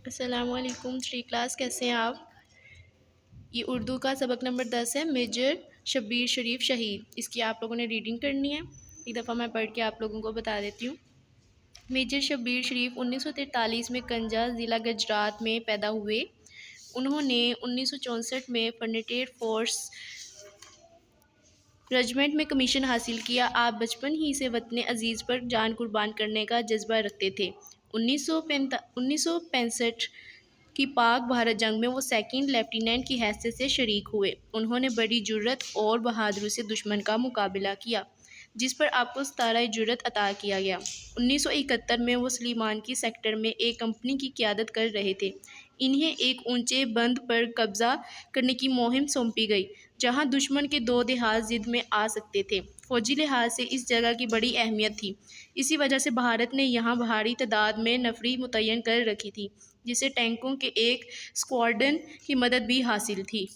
السلام علیکم 3 کلاس، کیسے ہیں آپ؟ یہ اردو کا سبق نمبر 10 ہے، میجر شبیر شریف شہید۔ اس کی آپ لوگوں نے ریڈنگ کرنی ہے۔ ایک دفعہ میں پڑھ کے آپ لوگوں کو بتا دیتی ہوں۔ میجر شبیر شریف 1943 میں کنجا ضلع گجرات میں پیدا ہوئے۔ انہوں نے 1964 میں فرنٹیئر فورس رجمنٹ میں کمیشن حاصل کیا۔ آپ بچپن ہی سے وطن عزیز پر جان قربان کرنے کا جذبہ رکھتے تھے۔ 1965 کی پاک بھارت جنگ میں وہ سیکنڈ لیفٹیننٹ کی حیثیت سے شریک ہوئے۔ انہوں نے بڑی جرأت اور بہادری سے دشمن کا مقابلہ کیا، جس پر آپ کو ستارہ جرأت عطا کیا گیا۔ 1971 میں وہ سلیمان کی سیکٹر میں ایک کمپنی کی قیادت کر رہے تھے۔ انہیں ایک اونچے بند پر قبضہ کرنے کی مہم سونپی گئی، جہاں دشمن کے دو دہاز زد میں آ سکتے تھے۔ فوجی لحاظ سے اس جگہ کی بڑی اہمیت تھی، اسی وجہ سے بھارت نے یہاں بھاری تعداد میں نفری متعین کر رکھی تھی، جسے ٹینکوں کے ایک اسکواڈرن کی مدد بھی حاصل تھی۔